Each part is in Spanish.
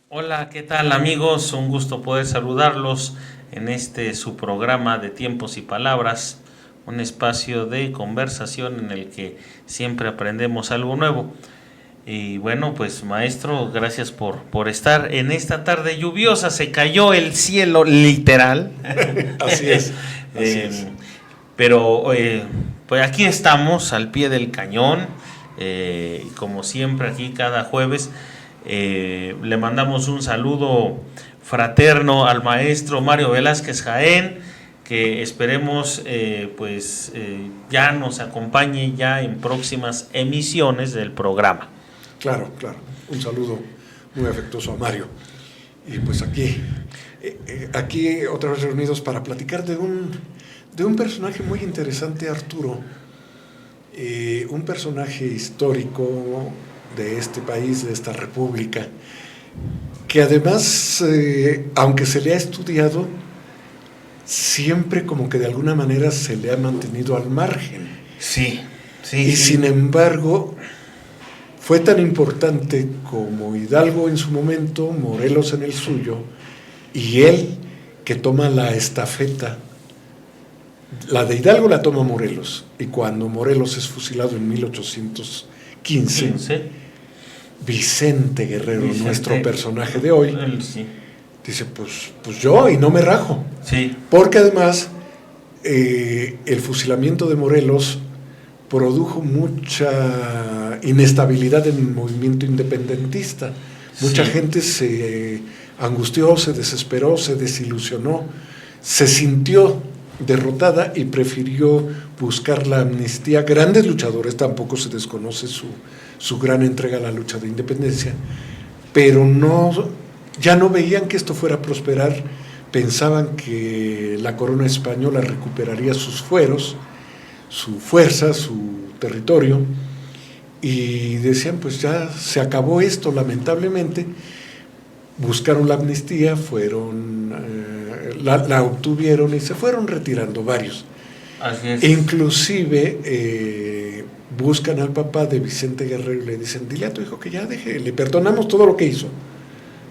Hola, ¿qué tal amigos? Un gusto poder saludarlos en su programa de Tiempos y Palabras, un espacio de conversación en el que siempre aprendemos algo nuevo. Y bueno, pues maestro, gracias por estar en esta tarde lluviosa. Se cayó el cielo literal. Así es, así Eh, es. pero pues aquí estamos al pie del cañón, como siempre aquí cada jueves. Le mandamos un saludo fraterno al maestro Mario Velázquez Jaén, que esperemos ya nos acompañe ya en próximas emisiones del programa. Claro, claro. Un saludo muy afectuoso a Mario. Y pues aquí otra vez reunidos para platicar de un personaje muy interesante, Arturo. Un personaje histórico de este país, de esta república, que además, aunque se le ha estudiado, siempre como que de alguna manera se le ha mantenido al margen. Sí, sí. Y sí. sin embargo, fue tan importante como Hidalgo en su momento, Morelos en el suyo, y él que toma la estafeta. La de Hidalgo la toma Morelos, y cuando Morelos es fusilado en 1815, Vicente Guerrero, nuestro personaje de hoy, Sí. dice, pues yo, y no me rajo. Sí. Porque además el fusilamiento de Morelos produjo mucha inestabilidad en el movimiento independentista. Mucha gente se angustió, se desesperó, se desilusionó, se sintió derrotada y prefirió buscar la amnistía. Grandes luchadores, tampoco se desconoce su gran entrega a la lucha de independencia, pero ya no veían que esto fuera a prosperar. Pensaban que la corona española recuperaría sus fueros, su fuerza, su territorio, y decían, pues ya se acabó esto, lamentablemente. Buscaron la amnistía, la obtuvieron y se fueron retirando varios. Así es. Inclusive buscan al papá de Vicente Guerrero y le dicen, dile a tu hijo que ya deje, le perdonamos todo lo que hizo,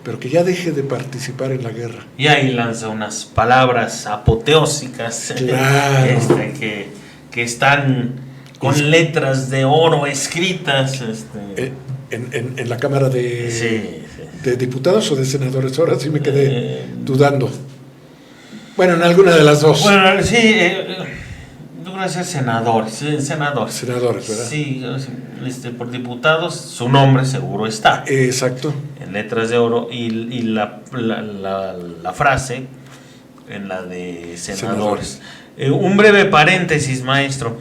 pero que ya deje de participar en la guerra. Y ahí lanza unas palabras apoteósicas, claro. que están con letras de oro escritas. En la Cámara de Diputados o de Senadores, ahora sí me quedé dudando. Bueno, en alguna de las dos. Bueno, sí, yo creo que es senadores. Senadores, ¿verdad? Sí, por diputados, su nombre seguro está. Exacto. En letras de oro, y la frase en la de senadores. Un breve paréntesis, maestro.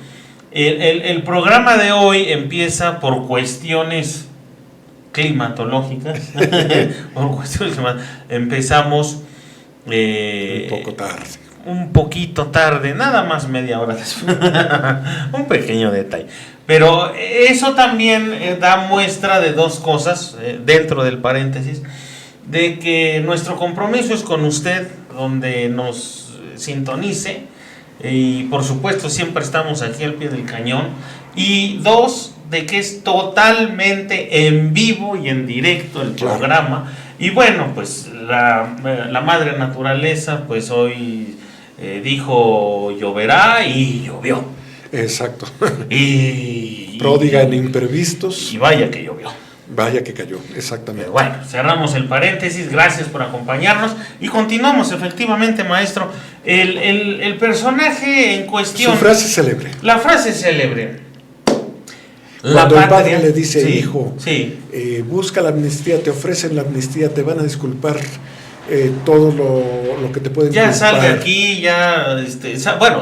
El programa de hoy empieza por cuestiones climatológicas. Empezamos un poco tarde. Un poquito tarde, nada más media hora después. Un pequeño detalle. Pero eso también da muestra de dos cosas, dentro del paréntesis, de que nuestro compromiso es con usted, donde nos sintonice, y por supuesto siempre estamos aquí al pie del cañón. Y dos, de que es totalmente en vivo y en directo el programa. Y bueno, pues la madre naturaleza pues hoy dijo lloverá y llovió. Exacto. Y pródiga en imprevistos. Y vaya que llovió. Vaya que cayó, exactamente. Bueno, cerramos el paréntesis, gracias por acompañarnos y continuamos. Efectivamente, maestro, el personaje en cuestión. Su frase célebre. La frase célebre. Cuando el padre le dice, hijo, busca la amnistía, te ofrecen la amnistía, te van a disculpar todo lo que te pueden ya culpar. Salga aquí, ya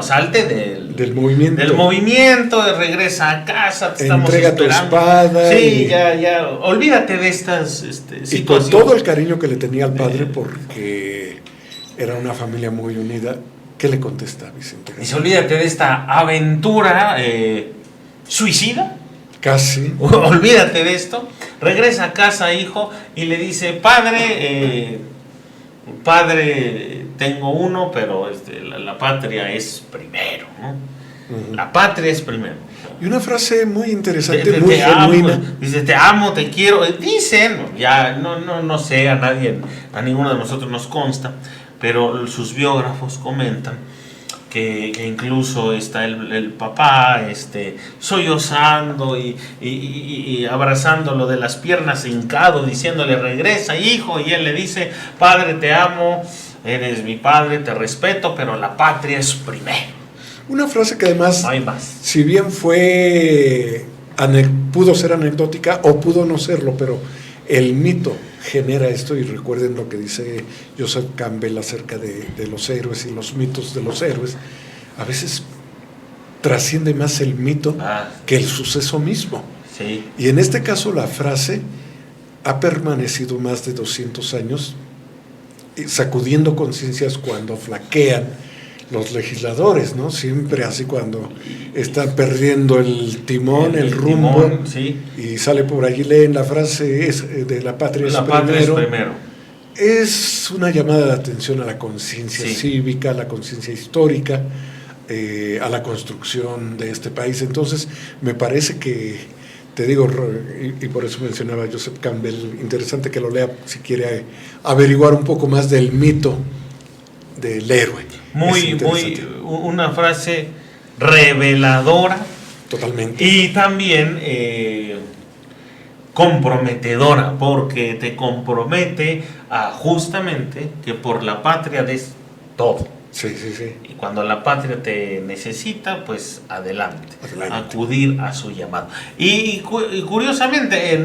salte del movimiento, regresa a casa, te estamos entrega esperando. Tu espada. Sí, ya, olvídate de estas situaciones. Y con todo el cariño que le tenía al padre, porque era una familia muy unida, ¿qué le contesta Vicente? Dice, olvídate de esta aventura suicida. Casi. Olvídate de esto. Regresa a casa, hijo, y le dice, padre, tengo uno, pero la patria es primero, ¿no? La patria es primero. Y una frase muy interesante, Te muy genuina. amo, dice, te amo, te quiero. Dicen, ya no sé, a nadie, a ninguno de nosotros nos consta, pero sus biógrafos comentan que incluso está el papá sollozando y abrazándolo de las piernas, hincado, diciéndole, regresa, hijo, y él le dice, padre, te amo, eres mi padre, te respeto, pero la patria es primero. Una frase que además, No hay más. si bien pudo ser anecdótica o pudo no serlo, pero el mito genera esto, y recuerden lo que dice Joseph Campbell acerca de los héroes y los mitos de los héroes, a veces trasciende más el mito que el suceso mismo. Sí. Y en este caso la frase ha permanecido más de 200 años, sacudiendo conciencias cuando flaquean los legisladores, ¿no? Siempre así cuando están perdiendo el timón, el rumbo, timón, sí. Y sale por allí, leen la frase de la patria es primero. Es una llamada de atención a la conciencia cívica, a la conciencia histórica, a la construcción de este país. Entonces, me parece que, te digo, y por eso mencionaba a Joseph Campbell, interesante que lo lea si quiere averiguar un poco más del mito del héroe. Muy, una frase reveladora. Totalmente. Y también comprometedora, porque te compromete a justamente que por la patria des todo. Sí. Y cuando la patria te necesita, pues adelante. Acudir a su llamado. Y curiosamente,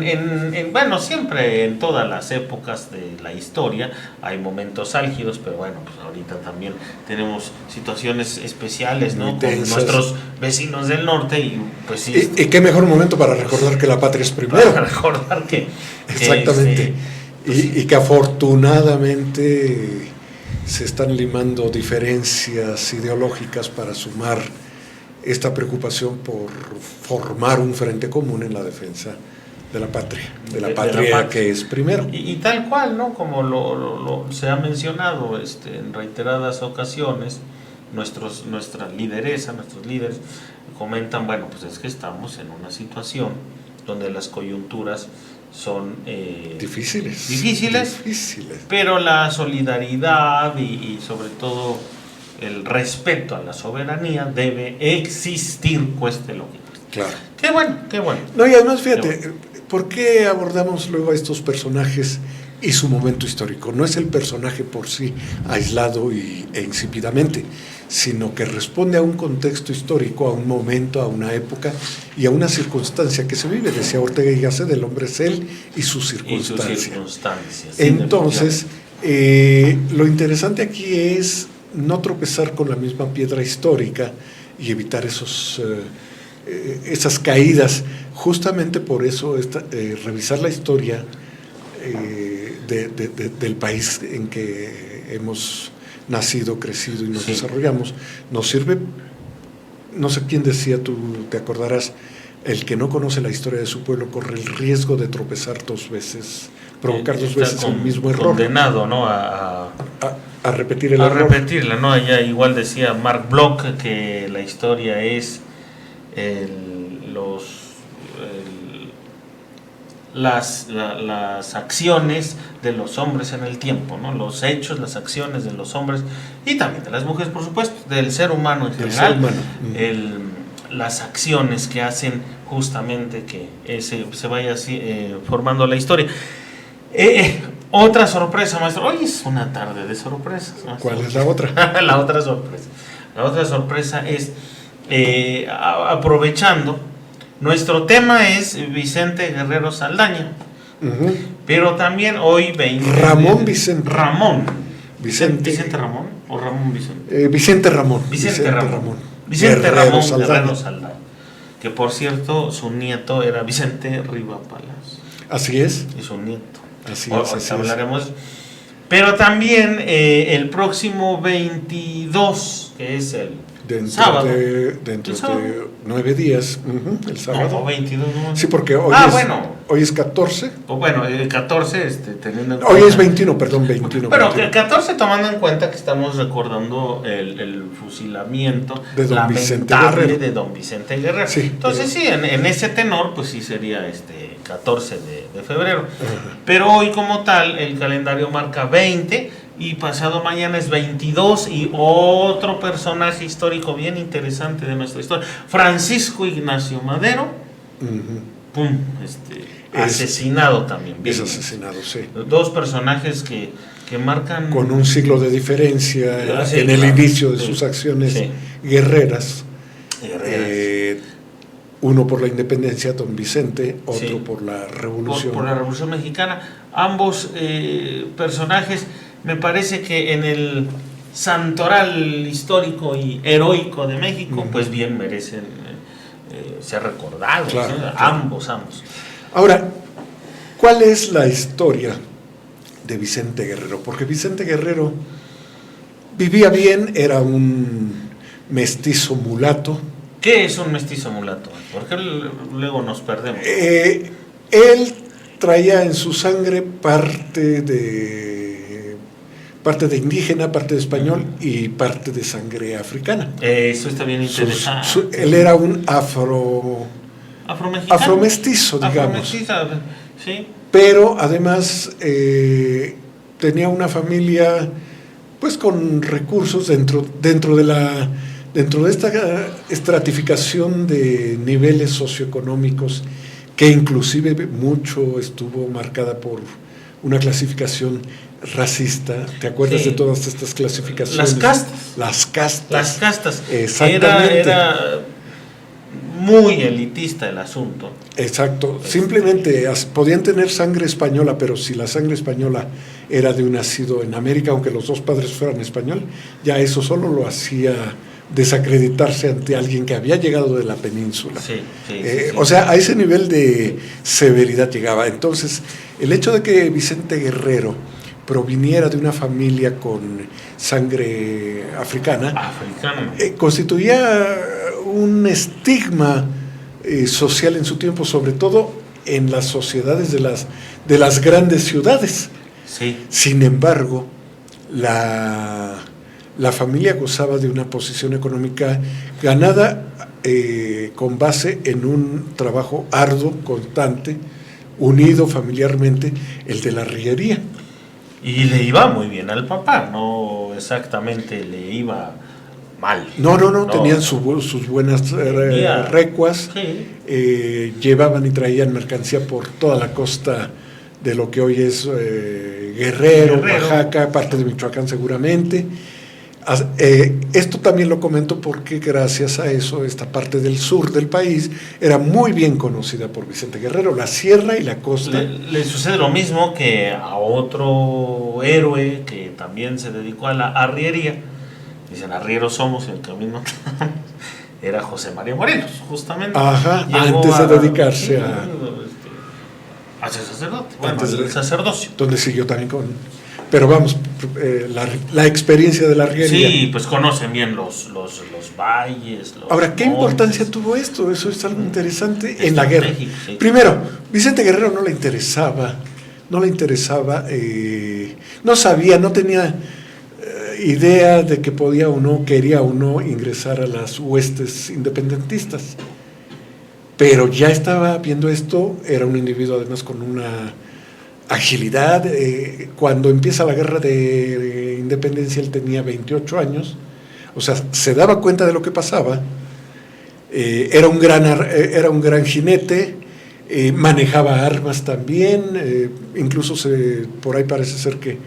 bueno, siempre en todas las épocas de la historia hay momentos álgidos, pero bueno, pues ahorita también tenemos situaciones especiales, ¿no? Con nuestros vecinos del norte y pues sí. ¿Y qué mejor momento para recordar que la patria es primero? Para recordar que exactamente. Y que afortunadamente se están limando diferencias ideológicas para sumar esta preocupación por formar un frente común en la defensa de la patria, de la patria que es primero. Y tal cual, ¿no? Como se ha mencionado en reiteradas ocasiones, nuestra lideresa, nuestros líderes comentan, bueno, pues es que estamos en una situación donde las coyunturas son difíciles, pero la solidaridad y sobre todo el respeto a la soberanía debe existir, cueste lo que cueste. Claro. Qué bueno. No, y además, fíjate, ¿por qué abordamos luego a estos personajes y su momento histórico? No es el personaje por sí aislado e insípidamente, sino que responde a un contexto histórico, a un momento, a una época y a una circunstancia que se vive. Decía Ortega y Gasset, el hombre es él y su circunstancia. Entonces, lo interesante aquí es no tropezar con la misma piedra histórica y evitar esas caídas. Justamente por eso revisar la historia del país en que hemos nacido, crecido y nos desarrollamos, nos sirve. No sé quién decía, tú te acordarás, el que no conoce la historia de su pueblo corre el riesgo de tropezar dos veces, provocar dos veces el mismo error. Condenado, ¿no? a repetir el error. A repetirla, ¿no? Allá igual decía Mark Bloch que la historia es las acciones de los hombres en el tiempo, ¿no? Los hechos, las acciones de los hombres y también de las mujeres, por supuesto, del ser humano en general, las acciones que hacen justamente que se vaya así, formando la historia. Otra sorpresa, maestro. Hoy es una tarde de sorpresas, maestro. ¿Cuál es la otra? La otra sorpresa es aprovechando. Nuestro tema es Vicente Guerrero Saldaña, pero también hoy Ramón Vicente Ramón o Ramón Vicente Vicente Ramón Guerrero Saldaña, que por cierto su nieto era Vicente Riva Palacio. Así es. Y su nieto. Así hablaremos. Pero también el próximo 22, que es el Sábado. Dentro de 9 días, el sábado. No, 22, no. Sí, porque hoy es 14. O bueno, el 14, teniendo en Hoy cuenta, es 21, perdón, 21. Pero 21. el 14 tomando en cuenta que estamos recordando el fusilamiento De don Vicente lamentable Guerrero. de don Vicente Guerrero. Sí, Entonces sí, en ese tenor, pues sí sería 14 de febrero. Pero hoy como tal, el calendario marca 20 y pasado mañana es 22 y otro personaje histórico bien interesante de nuestra historia, Francisco Ignacio Madero, pum, asesinado también. Es asesinado, sí. Dos personajes que marcan... Con un siglo de diferencia Sí, en el claro, inicio de sí, sus acciones sí. guerreras. Guerreras. Uno por la independencia, don Vicente, otro Sí. por la revolución. Por la Revolución Mexicana. Ambos personajes, me parece que en el santoral histórico y heroico de México, pues bien merecen ser recordados. Claro, ¿sí? claro. Ambos. Ahora, ¿cuál es la historia de Vicente Guerrero? Porque Vicente Guerrero vivía bien, era un mestizo mulato. ¿Qué es un mestizo mulato? Porque luego nos perdemos. Él traía en su sangre parte de indígena, parte de español y parte de sangre africana. Eso está bien interesante. Él era un Afromexicano. afromestizo, digamos. Afromestizo, sí. Pero además tenía una familia pues con recursos dentro de esta estratificación de niveles socioeconómicos, que inclusive mucho estuvo marcada por una clasificación racista. ¿Te acuerdas Sí. de todas estas clasificaciones? Las castas. Las castas. Las castas. Exactamente. Era muy elitista el asunto. Exacto. Simplemente podían tener sangre española, pero si la sangre española era de un nacido en América, aunque los dos padres fueran español, ya eso solo lo hacía desacreditarse ante alguien que había llegado de la península. Sí, sí. O sea, a ese nivel de severidad llegaba. Entonces, el hecho de que Vicente Guerrero proviniera de una familia con sangre africana, constituía un estigma social en su tiempo, sobre todo en las sociedades de las grandes ciudades. Sí. Sin embargo, la familia gozaba de una posición económica ganada con base en un trabajo arduo, constante, unido familiarmente, el de la arriería. Y le iba muy bien al papá, no exactamente le iba mal. No, tenían sus buenas recuas, sí. Llevaban y traían mercancía por toda la costa de lo que hoy es Guerrero, Oaxaca, parte de Michoacán seguramente. Esto también lo comento porque gracias a eso esta parte del sur del país era muy bien conocida por Vicente Guerrero, la sierra y la costa. Le sucede lo mismo que a otro héroe que también se dedicó a la arriería. Dicen, arrieros somos, el camino era José María Morelos, justamente. Ajá, antes de dedicarse a ser sacerdote, el sacerdocio. Donde siguió también pero vamos, la experiencia de la arriería. Sí, pues conocen bien los valles. Ahora, ¿qué montes. importancia tuvo esto? Eso es algo interesante en la guerra. México, sí. Primero, Vicente Guerrero no le interesaba, no sabía, no tenía idea de que podía o no, quería o no ingresar a las huestes independentistas. Pero ya estaba viendo esto, era un individuo además con una agilidad. Cuando empieza la guerra de independencia él tenía 28 años, o sea, se daba cuenta de lo que pasaba, era un gran jinete, manejaba armas también, incluso por ahí parece ser que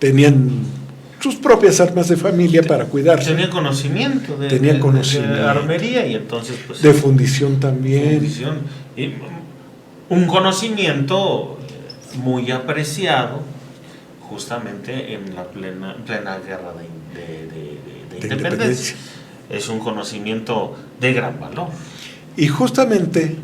tenían sus propias armas de familia para cuidarse. Tenía conocimiento de armería y entonces pues de fundición también. Y un conocimiento muy apreciado justamente en la plena guerra de independencia. Es un conocimiento de gran valor. Y justamente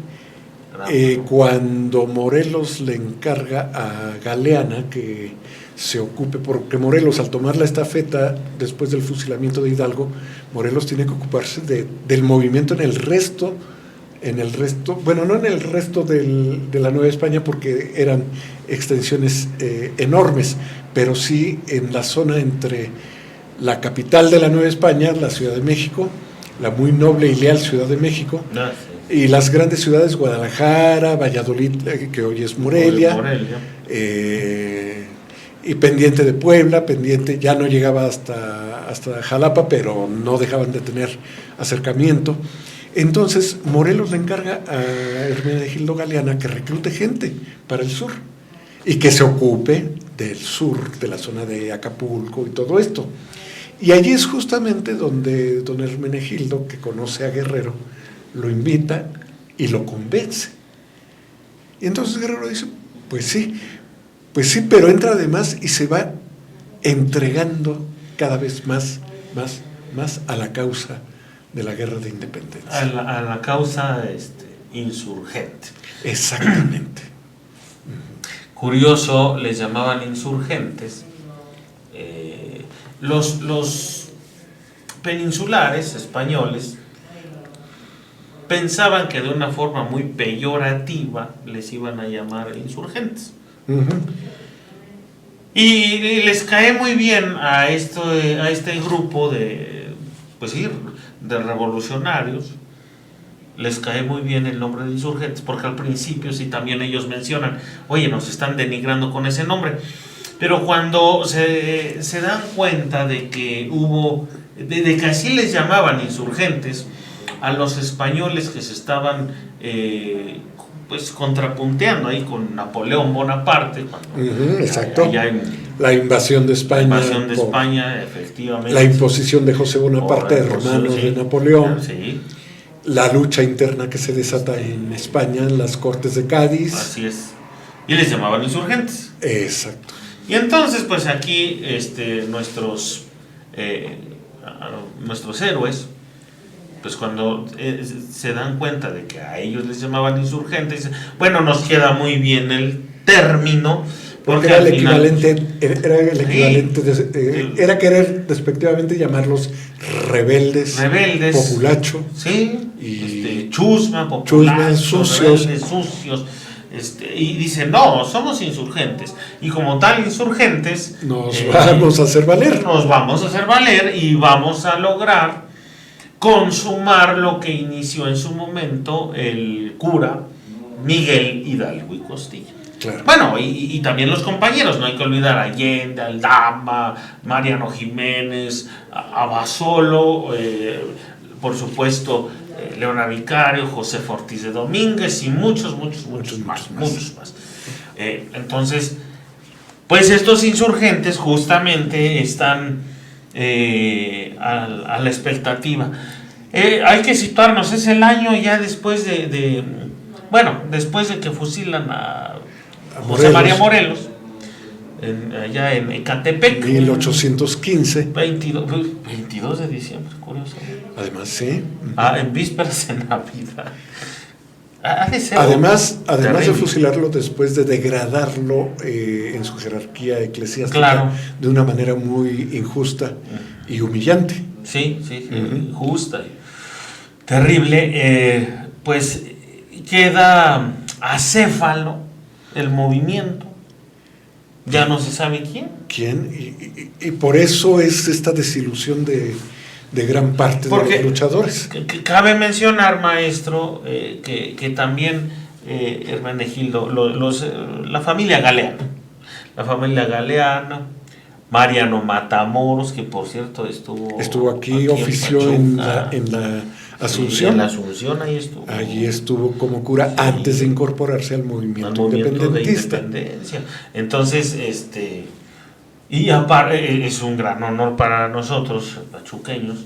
Cuando Morelos le encarga a Galeana que se ocupe, porque Morelos, al tomar la estafeta después del fusilamiento de Hidalgo, Morelos tiene que ocuparse del movimiento en el resto, bueno, no en el resto de la Nueva España, porque eran extensiones enormes, pero sí en la zona entre la capital de la Nueva España, la Ciudad de México, la muy noble y leal Ciudad de México, y las grandes ciudades, Guadalajara, Valladolid, que hoy es Morelia. Y pendiente de Puebla, pendiente, ya no llegaba hasta Jalapa, pero no dejaban de tener acercamiento. Entonces Morelos le encarga a Hermenegildo Galeana que reclute gente para el sur y que se ocupe del sur, de la zona de Acapulco y todo esto. Y allí es justamente donde don Hermenegildo, que conoce a Guerrero, lo invita y lo convence. Y entonces Guerrero dice, pues sí, pero entra además y se va entregando cada vez más a la causa de la guerra de independencia. A la causa insurgente. Exactamente. Curioso, les llamaban insurgentes. Los peninsulares españoles pensaban que de una forma muy peyorativa les iban a llamar insurgentes. Uh-huh. Y les cae muy bien a este grupo de revolucionarios, les cae muy bien el nombre de insurgentes, porque al principio sí también ellos mencionan, oye, nos están denigrando con ese nombre, pero cuando se dan cuenta de que de que así les llamaban insurgentes a los españoles que se estaban contrapunteando ahí con Napoleón Bonaparte, exacto. La invasión de España, efectivamente. La imposición de José Bonaparte, hermano de Napoleón. Sí. La lucha interna que se desata en España, en las Cortes de Cádiz. Así es. Y les llamaban insurgentes. Exacto. Y entonces, pues aquí nuestros héroes, pues cuando se dan cuenta de que a ellos les llamaban insurgentes, bueno, nos queda muy bien el término, porque era el equivalente, era querer despectivamente llamarlos rebeldes, populacho, sí, y chusma, sucios, rebeldes, sucios. Y dice, no, somos insurgentes, y como tal insurgentes nos vamos a hacer valer y vamos a lograr consumar lo que inició en su momento el cura Miguel Hidalgo y Costilla. Claro. Bueno, y también los compañeros, no hay que olvidar a Allende, Aldama, Mariano Jiménez, Abasolo, por supuesto Leona Vicario, José Ortiz de Domínguez y muchos más. Entonces, pues estos insurgentes justamente están a la expectativa. Hay que situarnos, es el año ya después después de que fusilan a José María Morelos, allá en Ecatepec. 1815. 22 de diciembre, curioso. Además, sí. En vísperas de Navidad. Además de fusilarlo, después de degradarlo en su jerarquía eclesiástica, claro, de una manera muy injusta y humillante. Sí, injusta y terrible, pues queda acéfalo el movimiento, ya no se sabe quién. Y por eso es esta desilusión de gran parte de los luchadores. Cabe mencionar, maestro, que también Hermenegildo, la familia Galeana, Mariano Matamoros, que por cierto estuvo aquí ofició en la Asunción. En la Asunción ahí estuvo. Allí estuvo como cura antes de incorporarse al movimiento independentista. De independencia. Entonces, y aparte es un gran honor para nosotros, pachuqueños,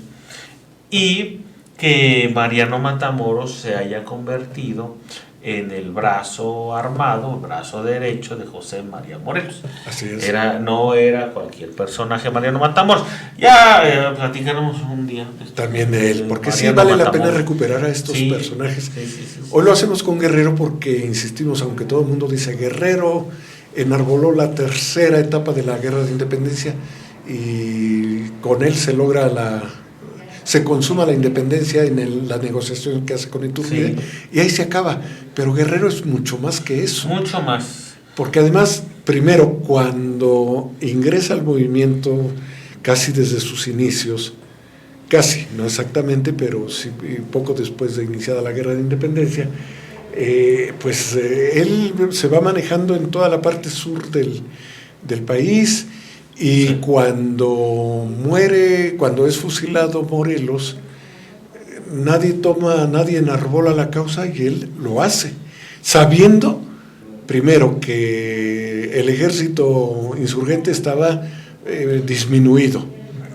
y que Mariano Matamoros se haya convertido en el brazo armado, el brazo derecho de José María Morelos. Así es. No era cualquier personaje Mariano Matamoros. Ya platicaremos un día. También de él, porque sí Mariano vale la pena Matamoros. recuperar a estos Sí, personajes. sí. Hoy lo hacemos con Guerrero porque, insistimos, aunque todo el mundo dice Guerrero enarboló la tercera etapa de la Guerra de Independencia y con él se consuma la independencia en la negociación que hace con Iturbide, y ahí se acaba. Pero Guerrero es mucho más que eso. Mucho más. Porque además, primero, cuando ingresa al movimiento casi desde sus inicios, casi, no exactamente, pero sí, poco después de iniciada la Guerra de Independencia, él se va manejando en toda la parte sur del país, y sí, cuando es fusilado Morelos, nadie enarbola la causa, y él lo hace, sabiendo primero que el ejército insurgente estaba disminuido,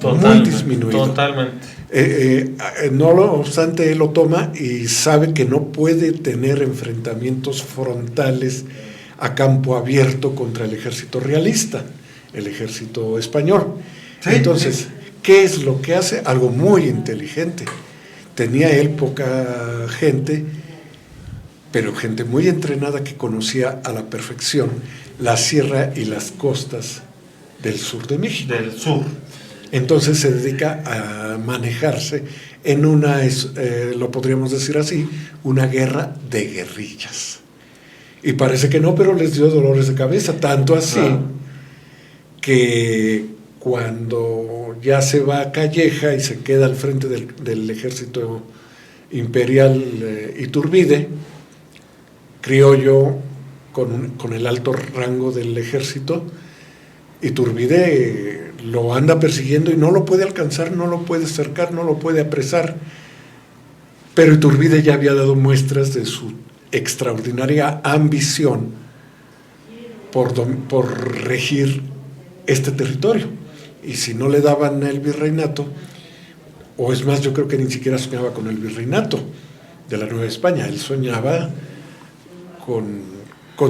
muy disminuido. Totalmente. No obstante, él lo toma y sabe que no puede tener enfrentamientos frontales a campo abierto contra el ejército realista, el ejército español. Sí, entonces, sí, ¿qué es lo que hace? Algo muy inteligente. Tenía él poca gente, pero gente muy entrenada que conocía a la perfección la sierra y las costas del sur de México. Del sur. Entonces se dedica a manejarse en lo podríamos decir así, una guerra de guerrillas. Y parece que no, pero les dio dolores de cabeza, tanto así que cuando ya se va a Calleja y se queda al frente del ejército imperial Iturbide, criollo con el alto rango del ejército, Iturbide lo anda persiguiendo y no lo puede alcanzar, no lo puede cercar, no lo puede apresar, pero Iturbide ya había dado muestras de su extraordinaria ambición por regir este territorio, y si no le daban el virreinato, o es más, yo creo que ni siquiera soñaba con el virreinato de la Nueva España, él soñaba con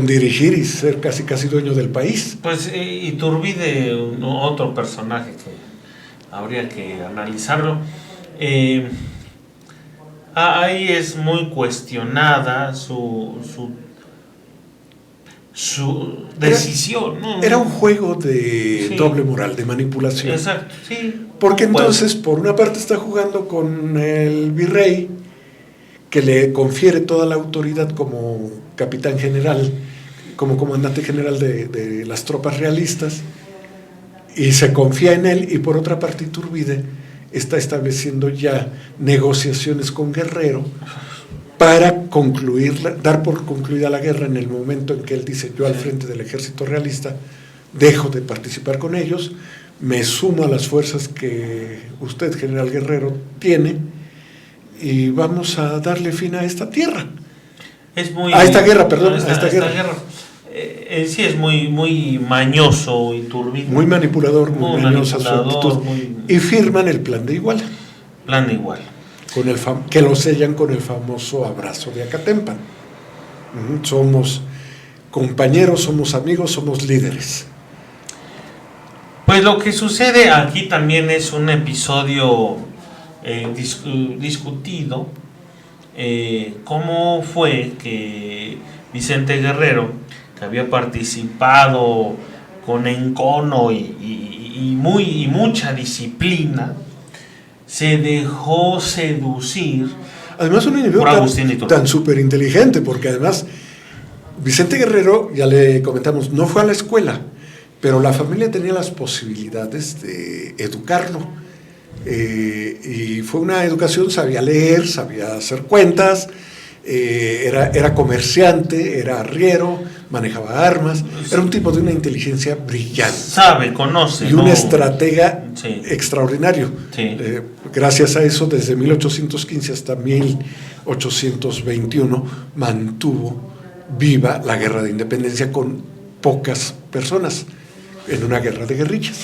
dirigir y ser casi dueño del país. Pues Iturbide, otro personaje que habría que analizarlo. Ahí es muy cuestionada su decisión, ¿no? Era un juego de doble moral, de manipulación. Exacto, sí. Porque entonces, por una parte está jugando con el virrey, que le confiere toda la autoridad como capitán general, como comandante general de las tropas realistas, y se confía en él, y por otra parte Iturbide está estableciendo ya negociaciones con Guerrero para dar por concluida la guerra en el momento en que él dice: yo al frente del ejército realista dejo de participar con ellos, me sumo a las fuerzas que usted, general Guerrero, tiene, y vamos a darle fin a esta tierra. A esta guerra. Sí, es muy mañoso Iturbide. Muy manipulador, muy mañosa su actitud. Y firman el Plan de Iguala. Plan de Iguala. Que lo sellan con el famoso abrazo de Acatempan. Somos compañeros, somos amigos, somos líderes. Pues lo que sucede aquí también es un episodio discutido. ¿Cómo fue que Vicente Guerrero, que había participado con encono y mucha disciplina, se dejó seducir? Además, un individuo tan súper inteligente, porque además Vicente Guerrero, ya le comentamos, no fue a la escuela, pero la familia tenía las posibilidades de educarlo. Y fue una educación, sabía leer, sabía hacer cuentas, era comerciante, era arriero, manejaba armas, era un tipo de una inteligencia brillante. Conoce. Y un estratega extraordinario. Sí. Gracias a eso, desde 1815 hasta 1821, mantuvo viva la guerra de independencia con pocas personas, en una guerra de guerrillas.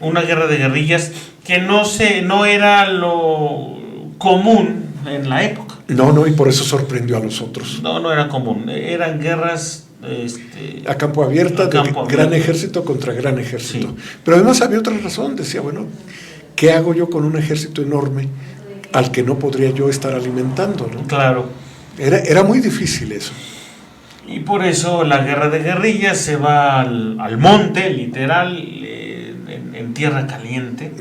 Una guerra de guerrillas que no era lo común en la época. No, y por eso sorprendió a los otros. No era común. Eran guerras A campo abierto, gran ejército contra gran ejército. Sí. Pero además había otra razón, decía, bueno, ¿qué hago yo con un ejército enorme al que no podría yo estar alimentando, ¿no? Claro. Era muy difícil eso. Y por eso la guerra de guerrillas se va al monte, literal, en tierra caliente.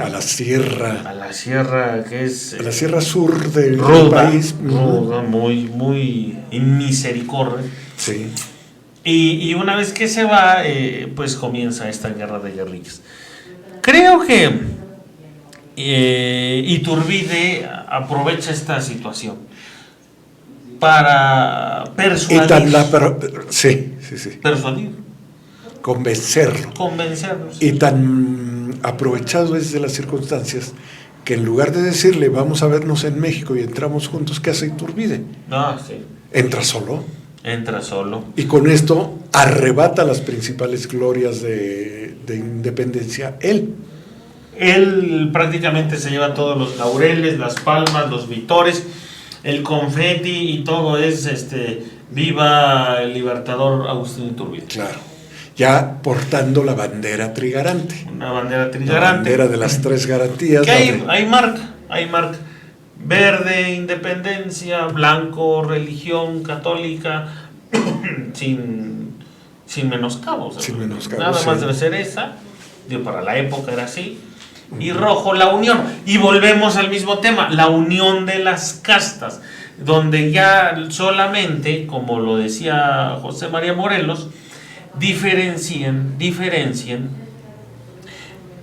A la sierra. A la sierra que es... A la sierra sur del país. Ruda, muy inmisericordia. Sí. Y una vez que se va, pues comienza esta guerra de guerrillas. Creo que Iturbide aprovecha esta situación para persuadir. Sí. Persuadir. Convencerlo. Y tan aprovechado es de las circunstancias que en lugar de decirle vamos a vernos en México y entramos juntos, ¿qué hace Iturbide? Sí. Entra solo. Y con esto arrebata las principales glorias de independencia Él prácticamente se lleva todos los laureles, las palmas, los vitores, el confeti y todo es viva el libertador Agustín Iturbide. Claro. Ya portando la bandera trigarante. Una bandera trigarante. La bandera de las tres garantías. Que hay marca. Verde, independencia, blanco, religión católica, sin menoscabos. Sin menoscabos. Nada más debe ser esa. Para la época era así. Y rojo, la unión. Y volvemos al mismo tema, la unión de las castas, donde ya solamente, como lo decía José María Morelos, diferencien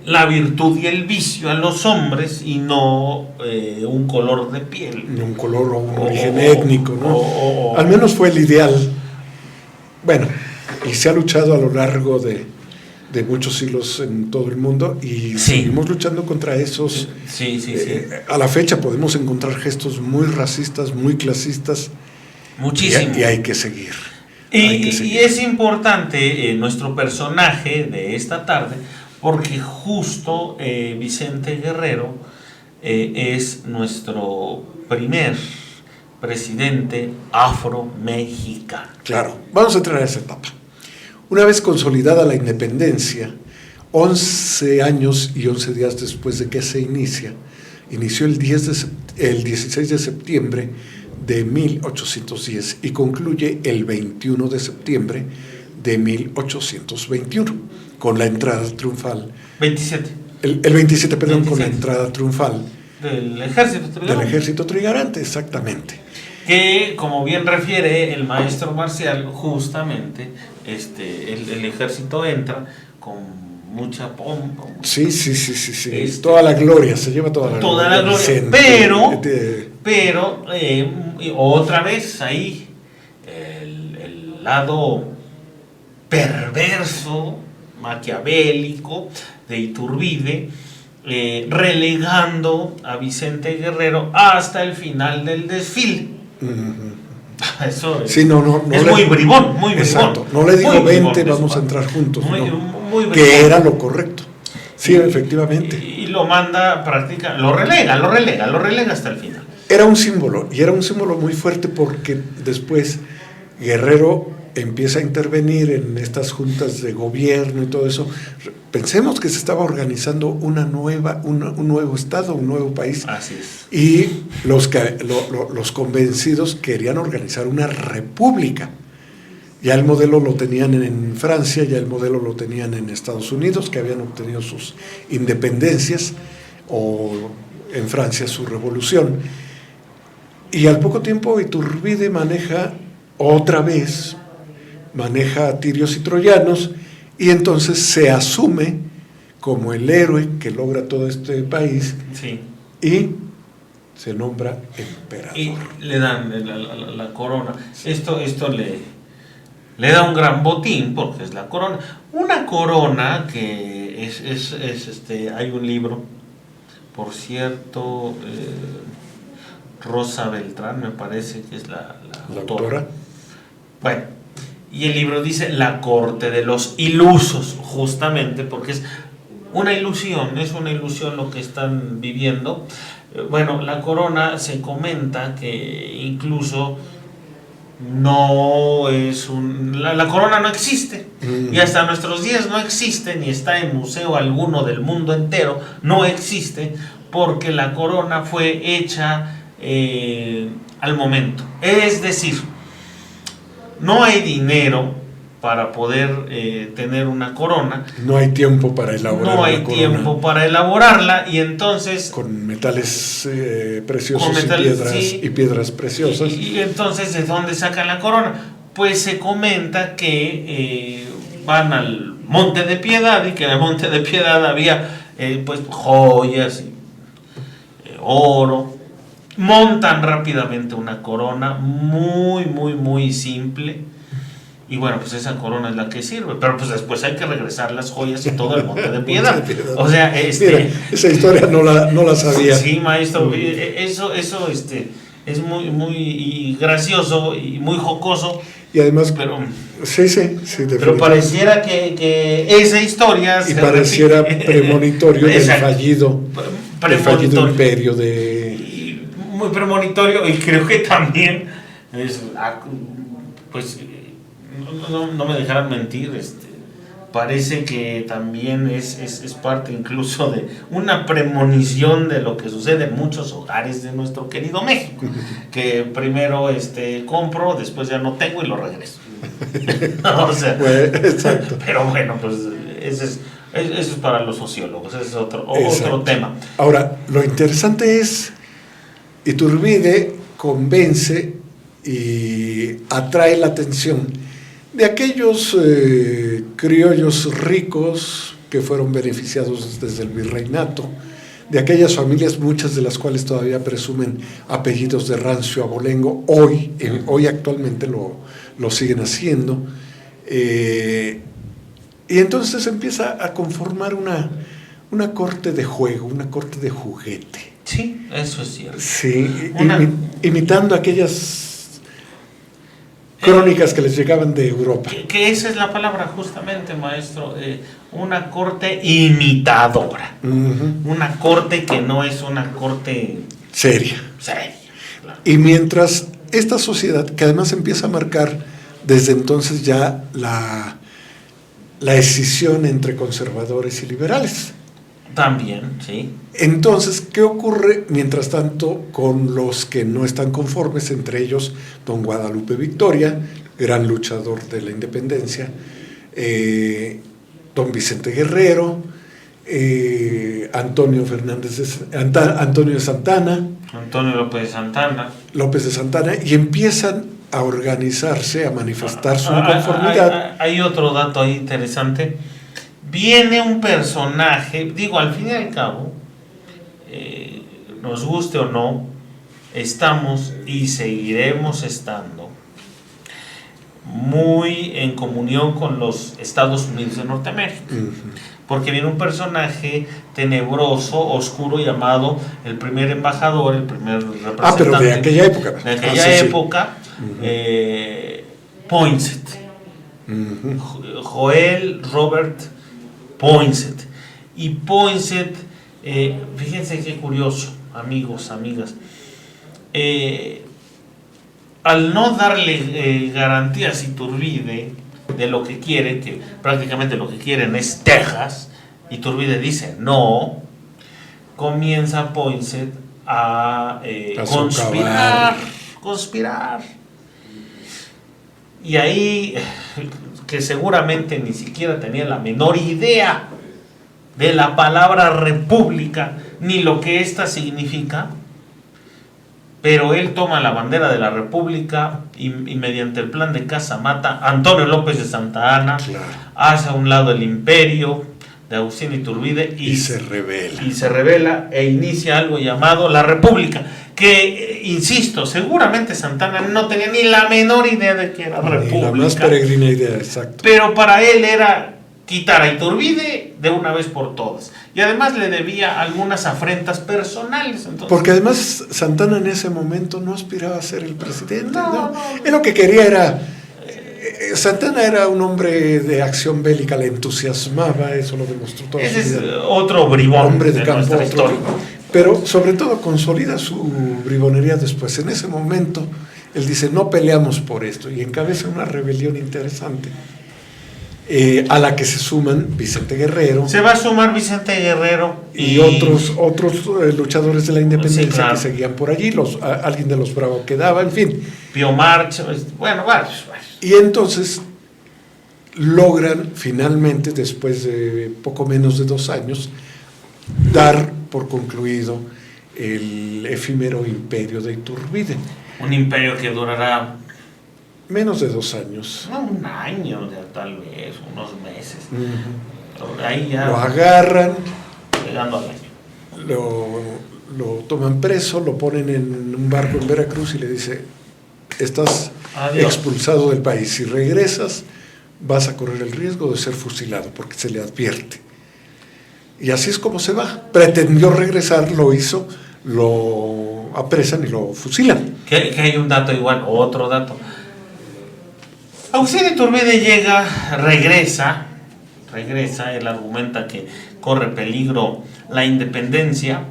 la virtud y el vicio a los hombres y no un color de piel. Un color o un origen étnico, ¿no? Al menos fue el ideal. Bueno, y se ha luchado a lo largo de muchos siglos en todo el mundo y seguimos luchando contra esos. Sí. A la fecha podemos encontrar gestos muy racistas, muy clasistas. Muchísimo. Y hay que seguir. Y es importante nuestro personaje de esta tarde, porque justo Vicente Guerrero es nuestro primer presidente afro-mexicano. Claro, vamos a entrar a esa etapa. Una vez consolidada la independencia, 11 años y 11 días después de que se inició el 16 de septiembre de 1810 y concluye el 21 de septiembre de 1821, con la entrada triunfal. 27. El 27, perdón, 27. Con la entrada triunfal. Del ejército trigarante, exactamente. Que, como bien refiere el maestro Marcial, justamente el ejército entra con mucha pompa. Sí. Toda la gloria, se lleva toda la gloria. Pero otra vez ahí, el lado perverso, maquiavélico de Iturbide, relegando a Vicente Guerrero hasta el final del desfile. Eso es, sí, no, es muy bribón, muy bribón. Exacto, no le digo vente, vamos a entrar juntos, muy que era lo correcto. Sí, efectivamente. Y lo manda lo relega hasta el final. Era un símbolo, y era un símbolo muy fuerte porque después Guerrero empieza a intervenir en estas juntas de gobierno y todo eso. Pensemos que se estaba organizando un nuevo estado, un nuevo país. Así es. Y los convencidos querían organizar una república. Ya el modelo lo tenían en Francia, ya el modelo lo tenían en Estados Unidos, que habían obtenido sus independencias, o en Francia su revolución. Y al poco tiempo Iturbide maneja tirios y troyanos, y entonces se asume como el héroe que logra todo este país. Sí. Y se nombra emperador. Y le dan la corona. Esto le da un gran botín porque es la corona. Una corona que es hay un libro, por cierto, Rosa Beltrán me parece que es la autora. Bueno, y el libro dice La corte de los ilusos, justamente porque es una ilusión lo que están viviendo. Bueno, la corona se comenta que incluso no es la corona no existe, y hasta nuestros días no existe, ni está en museo alguno del mundo entero, no existe, porque la corona fue hecha al momento. Es decir, no hay dinero para poder tener una corona. No hay tiempo para elaborar No hay tiempo para elaborarla, y entonces... Con metales preciosos con metales, y piedras preciosas. Y entonces, ¿de dónde sacan la corona? Pues se comenta que van al Monte de Piedad, y que en el Monte de Piedad había pues joyas, oro. Montan rápidamente una corona muy, muy, muy simple. Y bueno, pues esa corona es la que sirve, pero pues después hay que regresar las joyas y todo el Monte de Piedad. O sea, Mira, esa historia no la sabía. Sí, maestro, eso es muy, muy gracioso y muy jocoso. Y además, pero sí, pero pareciera que esa historia y pareciera premonitorio del fallido imperio muy premonitorio, y creo que también pues no me dejarán mentir, parece que también es parte incluso de una premonición de lo que sucede en muchos hogares de nuestro querido México, que primero compro, después ya no tengo y lo regreso. O sea, exacto. Pero bueno, pues eso es para los sociólogos, ese es otro tema. Ahora, lo interesante es, Iturbide convence y atrae la atención de aquellos criollos ricos que fueron beneficiados desde el virreinato, de aquellas familias, muchas de las cuales todavía presumen apellidos de rancio abolengo, hoy actualmente lo siguen haciendo, y entonces empieza a conformar una corte de juego, una corte de juguete. Sí, eso es cierto. Sí, imitando aquellas crónicas que les llegaban de Europa. Que esa es la palabra justamente, maestro, una corte imitadora. Una corte que no es una corte seria. Claro. Y mientras esta sociedad, que además empieza a marcar desde entonces ya la escisión entre conservadores y liberales. También, sí. Entonces, ¿qué ocurre mientras tanto con los que no están conformes? Entre ellos, don Guadalupe Victoria, gran luchador de la independencia, don Vicente Guerrero, Antonio de Santana, Antonio López de Santana, y empiezan a organizarse, a manifestar su inconformidad. Hay otro dato ahí interesante. Viene un personaje, al fin y al cabo, nos guste o no, estamos y seguiremos estando muy en comunión con los Estados Unidos de Norteamérica. Porque viene un personaje tenebroso, oscuro, llamado el primer embajador, el primer representante. Pero de aquella época. De aquella época, Poinsett. Joel Robert Poinsett. Y Poinsett, fíjense qué curioso, amigos, amigas. Al no darle garantías a Iturbide de lo que quiere, que prácticamente lo que quieren es Texas, Iturbide dice no, comienza Poinsett a conspirar. Y ahí, que seguramente ni siquiera tenía la menor idea de la palabra república, ni lo que ésta significa, pero él toma la bandera de la república y mediante el plan de Casamata, Antonio López de Santa Anna, hace a un lado el imperio de Agustín Iturbide y se revela e inicia algo llamado la república, que, insisto, seguramente Santana no tenía ni la menor idea de que era república. Ni la más peregrina idea, exacto. Pero para él era quitar a Iturbide de una vez por todas. Y además le debía algunas afrentas personales. Entonces, porque además Santana en ese momento no aspiraba a ser el presidente. No. Él lo que quería era... Santana era un hombre de acción bélica, le entusiasmaba, eso lo demostró todo. Ese es otro bribón hombre de campo, nuestra historia. pero sobre todo consolida su bribonería después. En ese momento, él dice, no peleamos por esto, y encabeza una rebelión interesante, a la que se suman Vicente Guerrero. Se va a sumar Vicente Guerrero y otros luchadores de la independencia, sí, claro, que seguían por allí, alguien de los Bravo quedaba, en fin. Pío March, bueno, varios. Y entonces logran finalmente, después de poco menos de 2 años, dar por concluido el efímero imperio de Iturbide. Un imperio que durará menos de 2 años. No, 1 año, tal vez, unos meses. Ahí ya lo agarran, llegando al año. Lo toman preso, lo ponen en un barco en Veracruz y le dice, estás expulsado del país. Si regresas, vas a correr el riesgo de ser fusilado, porque se le advierte. Y así es como se va. Pretendió regresar, lo hizo, lo apresan y lo fusilan. Que hay un dato igual, otro dato. Auxilio Iturbide regresa, él argumenta que corre peligro la independencia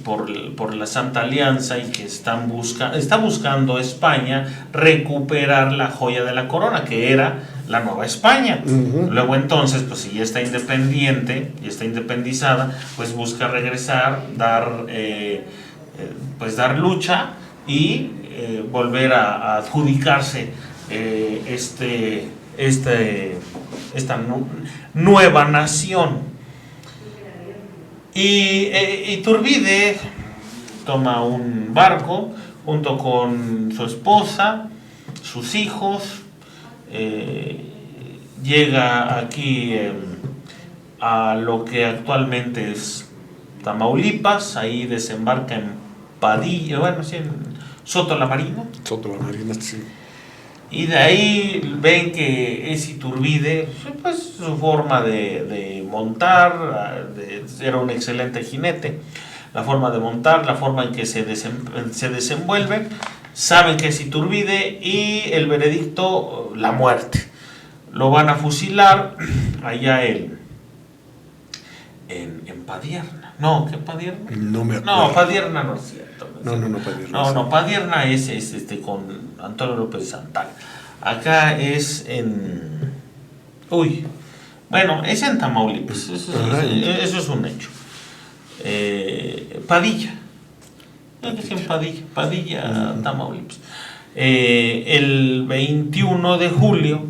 por la Santa Alianza y que está buscando España recuperar la joya de la corona, que era la Nueva España. Luego entonces, pues si ya está independiente, ya está independizada, pues busca regresar, dar lucha y volver a adjudicarse esta nueva nación. Y Iturbide toma un barco junto con su esposa, sus hijos, llega aquí a lo que actualmente es Tamaulipas, ahí desembarca en Padilla, en Soto la Marina. Soto la Marina, sí. Y de ahí ven que es Iturbide, pues su forma de montar, era un excelente jinete, la forma de montar, la forma en que se desenvuelve, saben que es Iturbide y el veredicto, la muerte. Lo van a fusilar allá en Padierna. No, ¿qué Padierna? No me acuerdo. No, Padierna no es cierto. No, Padierna. No, Padierna es con Antonio López Santana. Acá es en... es en Tamaulipas. Eso es un hecho. Padilla. Padilla, Tamaulipas. El 21 de julio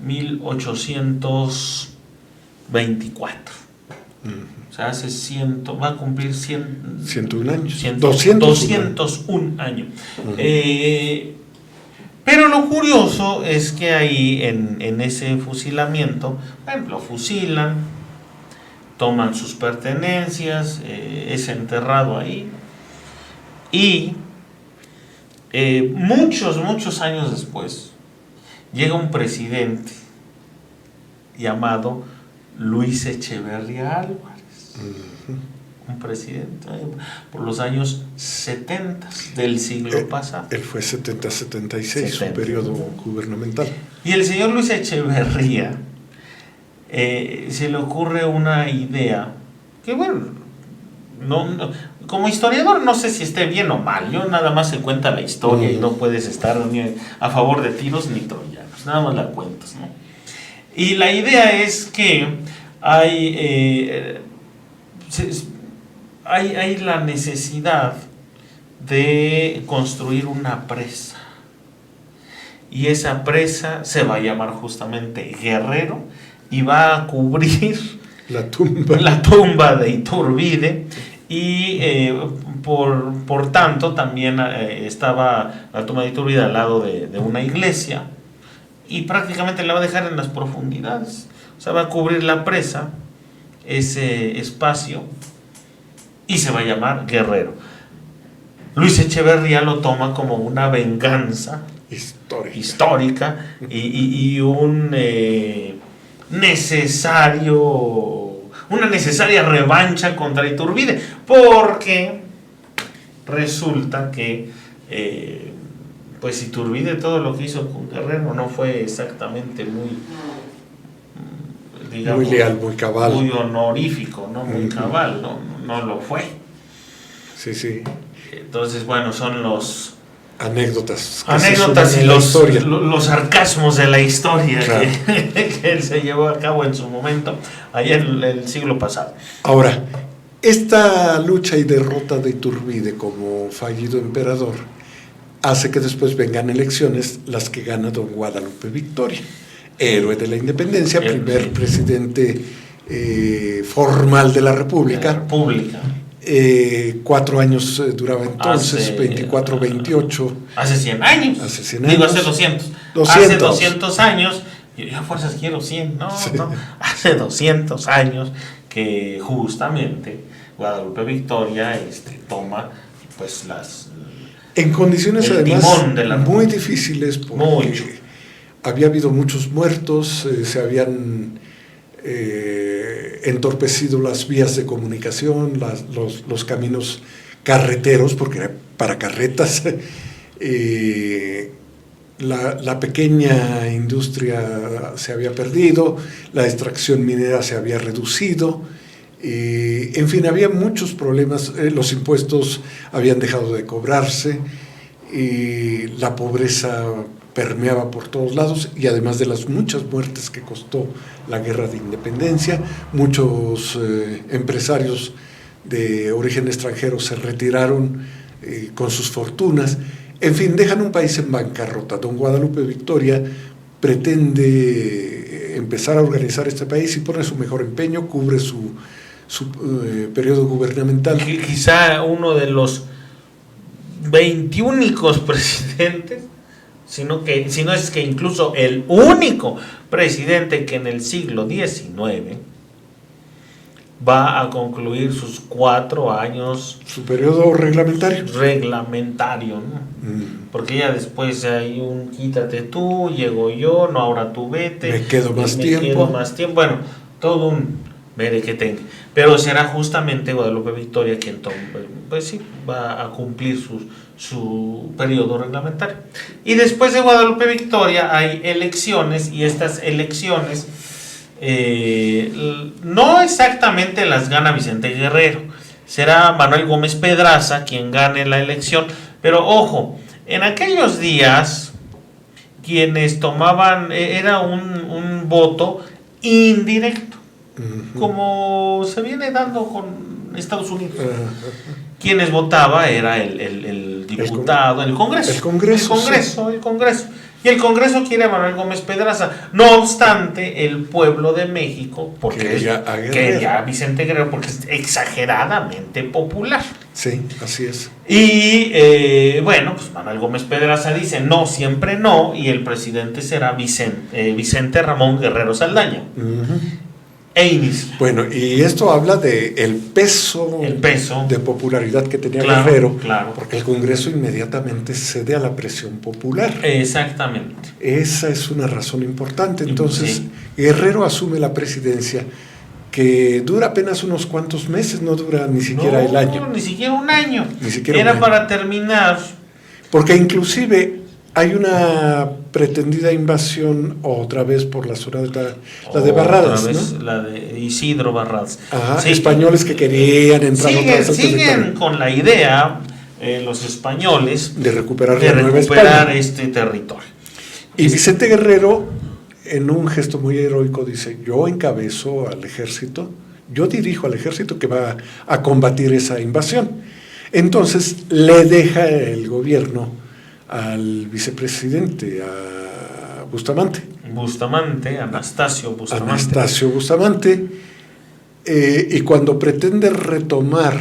1824. O sea, va a cumplir 101 años. 201 años. Pero lo curioso es que ahí en ese fusilamiento, lo fusilan, toman sus pertenencias, es enterrado ahí. Y muchos años después llega un presidente llamado Luis Echeverría Álvarez. Un presidente por los años 70 del siglo pasado. Él fue 70-76, un periodo gubernamental. Y el señor Luis Echeverría se le ocurre una idea que, no, como historiador no sé si esté bien o mal. Yo nada más se cuenta la historia y no puedes estar ni a favor de tiros ni troyanos, nada más la cuentas, ¿no? Y la idea es que hay la necesidad de construir una presa, y esa presa se va a llamar justamente Guerrero y va a cubrir la tumba de Iturbide, y por tanto también estaba la tumba de Iturbide al lado de una iglesia, y prácticamente la va a dejar en las profundidades. O sea, va a cubrir la presa, ese espacio, y se va a llamar Guerrero. Luis Echeverría lo toma como una venganza histórica y una necesaria revancha contra Iturbide, porque resulta que Iturbide, todo lo que hizo con Guerrero no fue exactamente muy leal, muy cabal, muy honorífico, ¿no? Muy cabal, no lo fue. Sí, sí. Entonces, bueno, son los anécdotas y los sarcasmos de la historia, claro, que él se llevó a cabo en su momento, allá en el siglo pasado. Ahora, esta lucha y derrota de Iturbide como fallido emperador hace que después vengan elecciones, las que gana don Guadalupe Victoria, héroe de la independencia, primer presidente formal de la República. 4 años duraba entonces, 24-28. Hace 100 años. Hace 100 años. Digo, hace 200. Hace 200 años. Yo a fuerzas quiero 100, no, sí. No. Hace 200 años que justamente Guadalupe Victoria toma pues las... En condiciones además muy difíciles, porque había habido muchos muertos, se habían entorpecido las vías de comunicación, los caminos carreteros, porque era para carretas, la pequeña industria se había perdido, la extracción minera se había reducido, en fin, había muchos problemas, los impuestos habían dejado de cobrarse, la pobreza permeaba por todos lados, y además de las muchas muertes que costó la guerra de independencia, muchos empresarios de origen extranjero se retiraron con sus fortunas, en fin, dejan un país en bancarrota. Don Guadalupe Victoria pretende empezar a organizar este país y pone su mejor empeño, cubre su periodo gubernamental. Quizá uno de los 21 presidentes, si no es que incluso el único presidente que en el siglo XIX va a concluir sus 4 años. Su periodo reglamentario. ¿No? Porque ya después hay un quítate tú, llego yo, no, ahora tú vete. Me quedo más tiempo. Bueno, todo un merequetengue. Pero será justamente Guadalupe Victoria quien pues sí, va a cumplir su periodo reglamentario. Y después de Guadalupe Victoria hay elecciones, y estas elecciones no exactamente las gana Vicente Guerrero, será Manuel Gómez Pedraza quien gane la elección, pero ojo, en aquellos días quienes tomaban era un voto indirecto, como se viene dando con Estados Unidos. Quienes votaba era el diputado, el Congreso. El Congreso. Y el Congreso quiere a Manuel Gómez Pedraza. No obstante, el pueblo de México, porque quería a Vicente Guerrero, porque es exageradamente popular. Sí, así es. Y bueno, pues Manuel Gómez Pedraza dice no, siempre no, y el presidente será Vicente Ramón Guerrero Saldaña. E inicia. Bueno, y esto habla de el peso de popularidad que tenía Guerrero, porque el Congreso inmediatamente cede a la presión popular. Exactamente. Esa es una razón importante. Entonces, sí. Guerrero asume la presidencia, que dura apenas unos cuantos meses, no dura ni siquiera el año. Ni siquiera un año. Era para terminar. Porque inclusive hay una pretendida invasión otra vez por la zona de la de Barradas, ¿no? La de Isidro Barradas. Ajá, sí. Españoles que querían entrar otra vez al siguen con la idea, los españoles, de recuperar este territorio. Y Vicente Guerrero, en un gesto muy heroico, dice: yo encabezo al ejército, yo dirijo al ejército que va a combatir esa invasión. Entonces le deja el gobierno al vicepresidente, a Anastasio Bustamante. Y cuando pretende retomar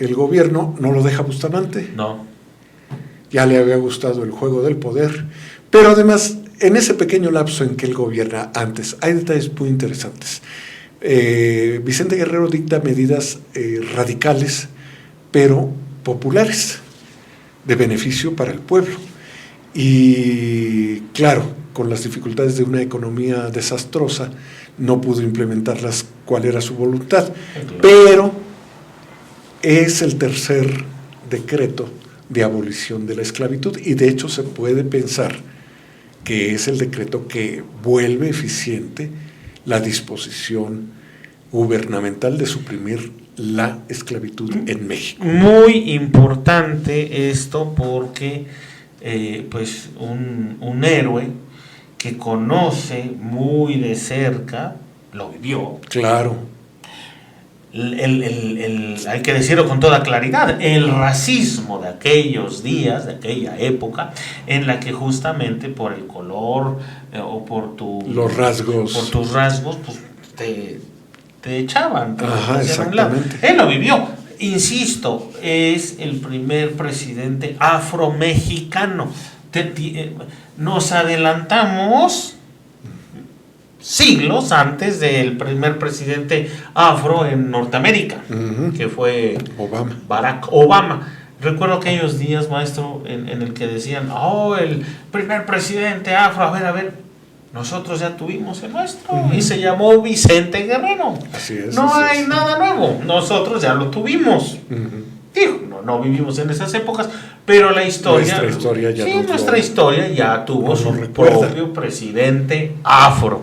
el gobierno, no lo deja Bustamante. No. Ya le había gustado el juego del poder, pero además, en ese pequeño lapso en que él gobierna antes, hay detalles muy interesantes. Vicente Guerrero dicta medidas radicales, pero populares, de beneficio para el pueblo. Y claro, con las dificultades de una economía desastrosa, no pudo implementarlas cuál era su voluntad. Pero es el tercer decreto de abolición de la esclavitud, y de hecho se puede pensar que es el decreto que vuelve eficiente la disposición gubernamental de suprimir la esclavitud en México. Muy importante esto porque pues un héroe que conoce muy de cerca, lo vivió. Claro. Hay que decirlo con toda claridad, el racismo de aquellos días, de aquella época, en la que justamente por el color o por los rasgos, por tus rasgos, pues te echaban. Ajá, exactamente. Él lo vivió. Insisto, es el primer presidente afromexicano. Nos adelantamos siglos antes del primer presidente afro en Norteamérica, que fue Obama. Barack Obama. Recuerdo aquellos días, maestro, en el que decían, el primer presidente afro, a ver, nosotros ya tuvimos el nuestro, y se llamó Vicente Guerrero. Así es. No así hay es. nada nuevo, nosotros ya lo tuvimos. Digo, no vivimos en esas épocas, pero la historia... Nuestra historia ya tuvo su propio presidente afro.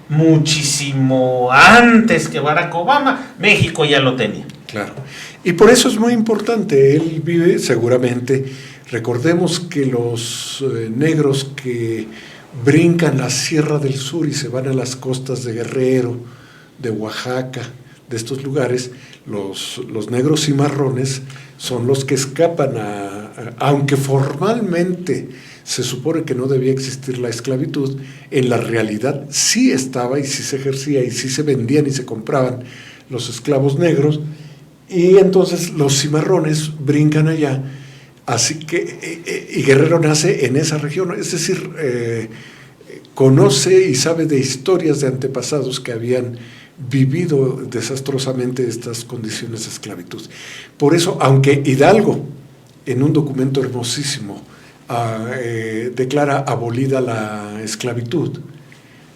Muchísimo antes que Barack Obama, México ya lo tenía. Claro. Y por eso es muy importante, él vive seguramente, recordemos que los negros que brincan la Sierra del Sur y se van a las costas de Guerrero, de Oaxaca, de estos lugares, los negros cimarrones son los que escapan aunque formalmente se supone que no debía existir la esclavitud, en la realidad sí estaba y sí se ejercía y sí se vendían y se compraban los esclavos negros, y entonces los cimarrones brincan allá, así que, y Guerrero nace en esa región, es decir, conoce y sabe de historias de antepasados que habían vivido desastrosamente estas condiciones de esclavitud. Por eso, aunque Hidalgo, en un documento hermosísimo, declara abolida la esclavitud,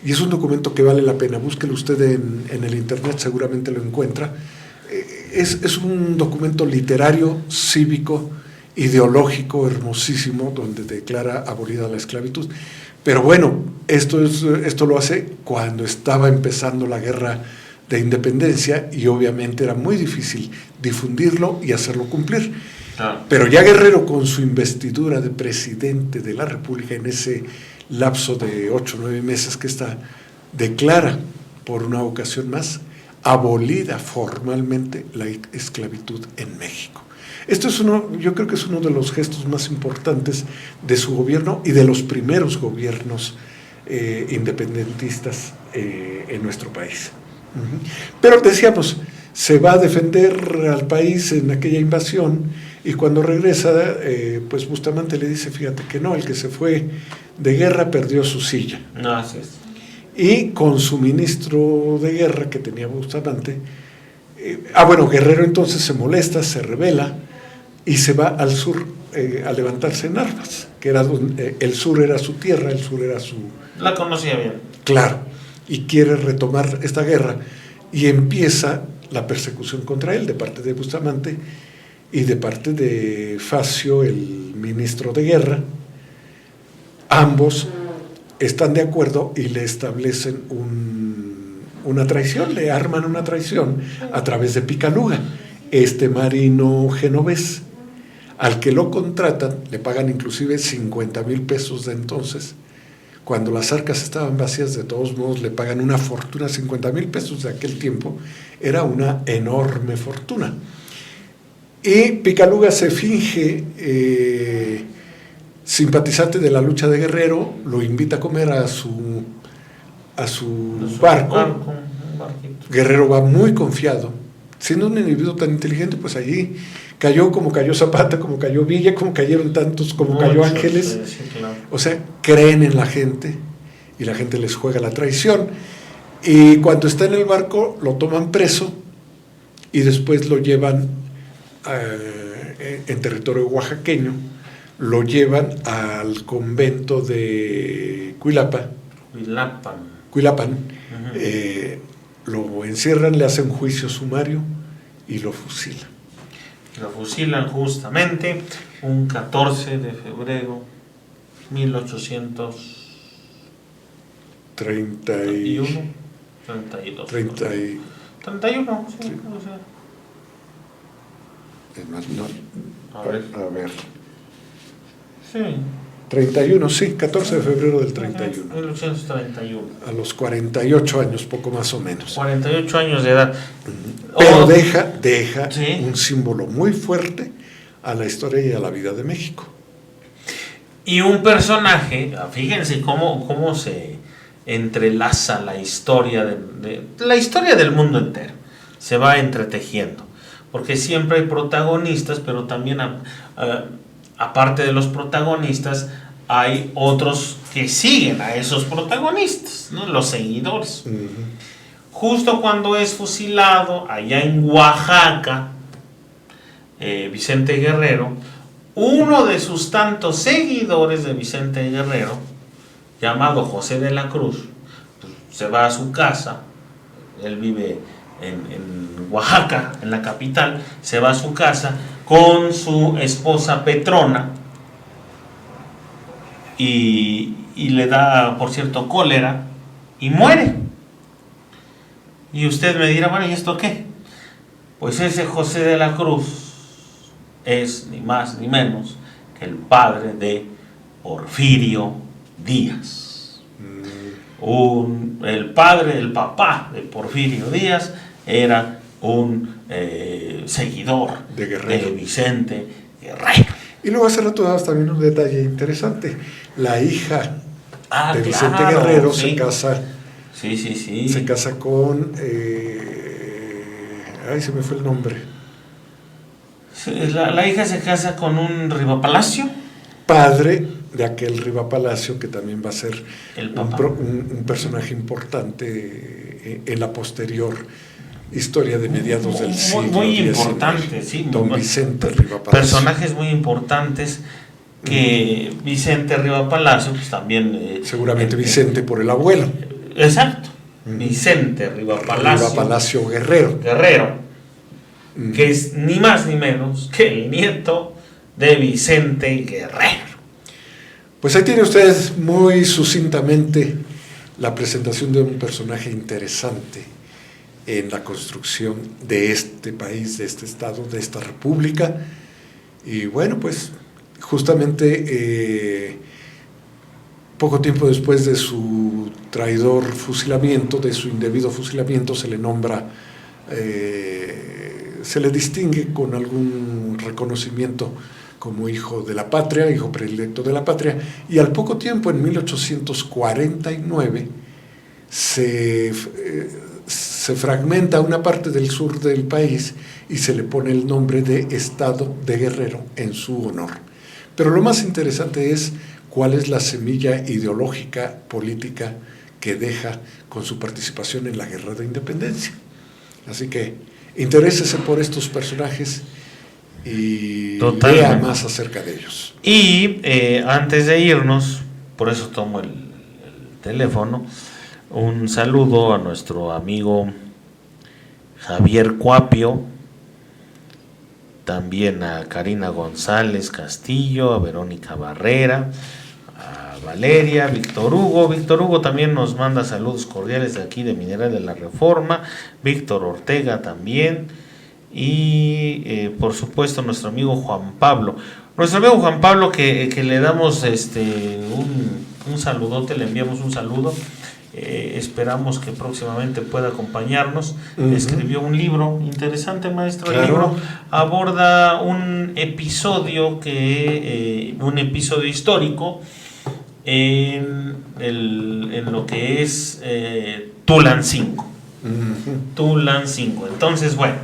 y es un documento que vale la pena, búsquelo usted en el internet, seguramente lo encuentra. Es un documento literario, cívico, ideológico, hermosísimo, donde declara abolida la esclavitud. Pero bueno, esto lo hace cuando estaba empezando la guerra de independencia, y obviamente era muy difícil difundirlo y hacerlo cumplir. Pero ya Guerrero, con su investidura de presidente de la República, en ese lapso de 8 o 9 meses que está, declara por una ocasión más abolida formalmente la esclavitud en México. Esto yo creo que es uno de los gestos más importantes de su gobierno y de los primeros gobiernos independentistas en nuestro país. Pero decíamos, se va a defender al país en aquella invasión, y cuando regresa, pues Bustamante le dice, fíjate que no, el que se fue de guerra perdió su silla. No, así es. Y con su ministro de guerra que tenía Bustamante, Guerrero entonces se molesta, se rebela y se va al sur a levantarse en armas, que era donde el sur era su tierra, el sur era su... La conocía bien. Claro, y quiere retomar esta guerra, y empieza la persecución contra él de parte de Bustamante y de parte de Facio, el ministro de guerra. Ambos están de acuerdo y le establecen una traición, le arman una traición a través de Picaluga, este marino genovés, al que lo contratan, le pagan inclusive 50,000 pesos de entonces. Cuando las arcas estaban vacías, de todos modos le pagan una fortuna. 50,000 pesos de aquel tiempo era una enorme fortuna. Y Picaluga se finge simpatizante de la lucha de Guerrero, lo invita a comer a su barco. Guerrero va muy confiado, siendo un individuo tan inteligente, pues allí cayó como cayó Zapata, como cayó Villa, como cayeron tantos, como cayó Ángeles. Sí, claro. O sea, creen en la gente y la gente les juega la traición. Y cuando está en el barco lo toman preso y después lo llevan en territorio oaxaqueño, lo llevan al convento de Cuilapan. Lo encierran, le hacen juicio sumario y lo fusilan. Lo fusilan justamente un 14 de febrero 1831. 32. 31, sí, Sí. puede ser. Es más, no. A ver. A ver. Sí. 31, sí, 14 de febrero del 31. 1831. A los 48 años, poco más o menos. 48 años de edad. Pero Oh, deja sí. un símbolo muy fuerte a la historia y a la vida de México. Y un personaje, fíjense cómo se entrelaza la historia la historia del mundo entero. Se va entretejiendo. Porque siempre hay protagonistas, pero también aparte de los protagonistas, hay otros que siguen a esos protagonistas, ¿no? Los seguidores. Justo cuando es fusilado allá en Oaxaca, Vicente Guerrero, uno de sus tantos seguidores de Vicente Guerrero, llamado José de la Cruz, pues, se va a su casa. Él vive en Oaxaca, en la capital. Se va a su casa con su esposa Petrona y le da, por cierto, cólera y muere. Y usted me dirá, bueno, ¿y esto qué? Pues ese José de la Cruz es ni más ni menos que el padre de Porfirio Díaz. El papá de Porfirio Díaz era un seguidor de Vicente Guerrero. Y luego hace rato dabas también un detalle interesante. La hija de Vicente claro, Guerrero sí. se casa. Sí. Se casa con. Se me fue el nombre. La hija se casa con un Rivapalacio. Padre de aquel Rivapalacio, que también va a ser un personaje importante en la posterior historia de mediados del siglo muy XIX. Importante, sí. Don Vicente Rivapalacio. Personajes muy importantes que Vicente Rivapalacio, pues también... seguramente Vicente por el abuelo. Exacto. Vicente Rivapalacio Guerrero. Que es ni más ni menos que el nieto de Vicente Guerrero. Pues ahí tiene usted muy sucintamente la presentación de un personaje interesante en la construcción de este país, de este estado, de esta república. Y bueno, pues justamente poco tiempo después de su traidor fusilamiento, de su indebido fusilamiento, se le nombra, se le distingue con algún reconocimiento como hijo de la patria, hijo predilecto de la patria, y al poco tiempo, en 1849, se fragmenta una parte del sur del país y se le pone el nombre de Estado de Guerrero en su honor. Pero lo más interesante es cuál es la semilla ideológica, política que deja con su participación en la Guerra de Independencia. Así que interésese por estos personajes y lea más acerca de ellos. Y antes de irnos, por eso tomo el teléfono, un saludo a nuestro amigo Javier Cuapio, también a Karina González Castillo, a Verónica Barrera, a Valeria, Víctor Hugo. Víctor Hugo también nos manda saludos cordiales de aquí de Mineral de la Reforma, Víctor Ortega también, y por supuesto nuestro amigo Juan Pablo. Nuestro amigo Juan Pablo que le damos un saludote, le enviamos un saludo. Esperamos que próximamente pueda acompañarnos. Escribió un libro interesante, maestro. Claro. El libro aborda un episodio histórico en lo que es Tulancingo. Tulancingo. Entonces, bueno,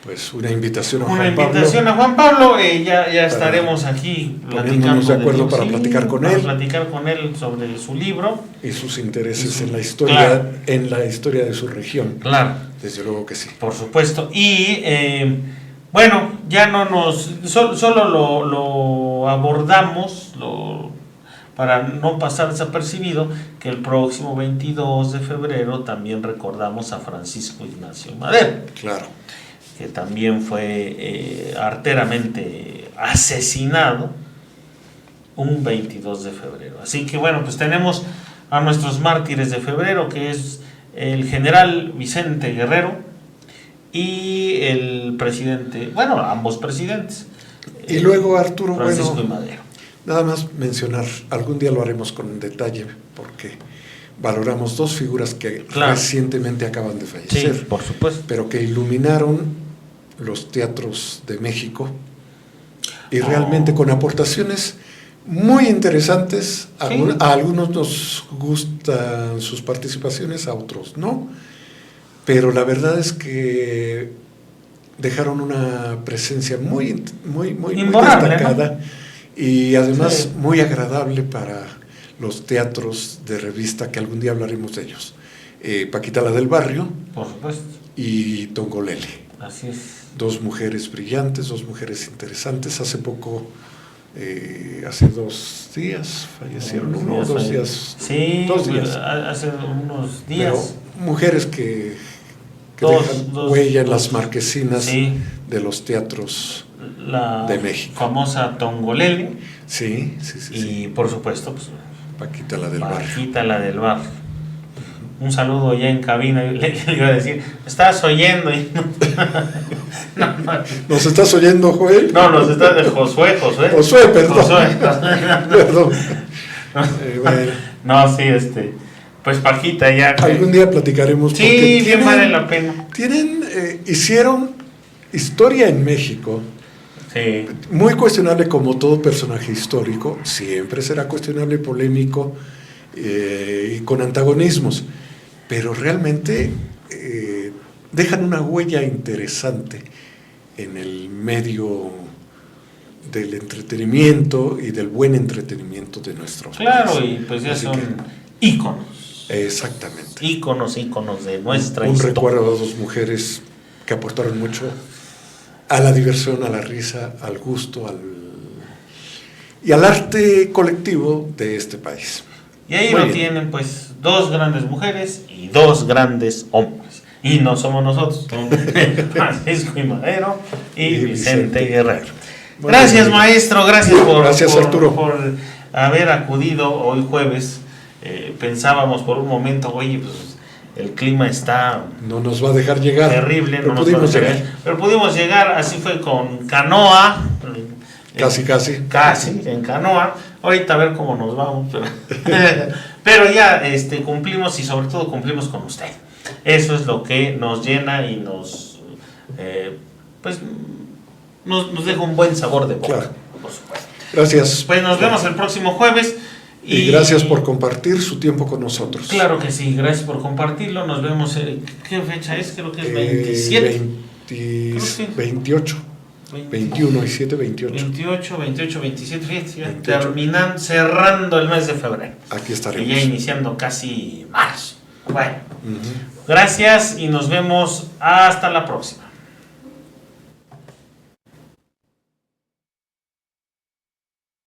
pues una invitación a Juan Pablo. Ya estaremos aquí platicando de acuerdo para platicar con él. Platicar con él sobre su libro y sus intereses en la historia, claro, en la historia de su región. Claro. Desde luego que sí. Por supuesto. Y bueno, ya no solo lo abordamos para no pasar desapercibido, que el próximo 22 de febrero también recordamos a Francisco Ignacio Madero. Claro. Que también fue arteramente asesinado un 22 de febrero. Así que bueno, pues tenemos a nuestros mártires de febrero, que es el general Vicente Guerrero, y el presidente, bueno, ambos presidentes. Y luego, Arturo, Francisco bueno, y Madero. nada más mencionar, algún día lo haremos con detalle, porque valoramos dos figuras que Claro. recientemente acaban de Sí, fallecer, por supuesto. pero que iluminaron los teatros de México y realmente con aportaciones muy interesantes. Sí. A algunos nos gustan sus participaciones, a otros no, pero la verdad es que dejaron una presencia muy Imborrable, destacada, ¿no? Y además Sí. muy agradable para los teatros de revista, que algún día hablaremos de ellos. Paquita la del Barrio Por supuesto. y Tongolele. Así es. Dos mujeres brillantes, dos mujeres interesantes. Hace poco, hace 2 días, fallecieron, uno o 2 días. Sí, 2 días. hace unos Pero días. mujeres que dejan huella en las marquesinas Sí. de los teatros La de México. famosa Tongolele. Sí. Y por supuesto, pues, Paquita la del Barrio. Paquita la del bar. Un saludo ya en cabina. Le iba a decir, ¿estás oyendo? Y no, ¿Nos estás oyendo, Joel? no, nos está de Josué. Perdón. Josué. Perdón. Bueno, No, sí, pues Paquita ya. algún día platicaremos. Sí, porque bien vale la pena. hicieron historia en México. Sí. Muy cuestionable, como todo personaje histórico, siempre será cuestionable, polémico y con antagonismos, pero realmente dejan una huella interesante en el medio del entretenimiento y del buen entretenimiento de nuestros Claro, país. y pues ya Así son que, íconos. exactamente. Íconos de nuestra Un historia. recuerdo a 2 mujeres que aportaron mucho a la diversión, a la risa, al gusto, y al arte colectivo de este país. Y ahí Muy lo bien. tienen, pues, 2 grandes mujeres y 2 grandes hombres. Y no somos nosotros, son Francisco y Madero y Vicente Guerrero. Muy Gracias, bien. maestro, gracias Gracias, Arturo. por haber acudido hoy jueves. Pensábamos por un momento, oye, pues el clima está No nos va a dejar llegar. terrible, pero no nos pudimos va a dejar llegar. pero pudimos llegar, así fue con canoa. Casi. En canoa. Ahorita a ver cómo nos vamos, pero ya cumplimos, y sobre todo cumplimos con usted. Eso es lo que nos llena y nos deja un buen sabor de boca. Claro. Por supuesto. Gracias. Pues nos vemos el próximo jueves. Y gracias por compartir su tiempo con nosotros. Claro que sí, gracias por compartirlo. Nos vemos. ¿Qué fecha es? Creo que es 27. 28. 21 y 7, 28. 28, 27, fíjate, ya 28. cerrando el mes de febrero. Aquí Y estaremos. ya iniciando casi marzo. Bueno, Ujú. gracias y nos vemos hasta la próxima.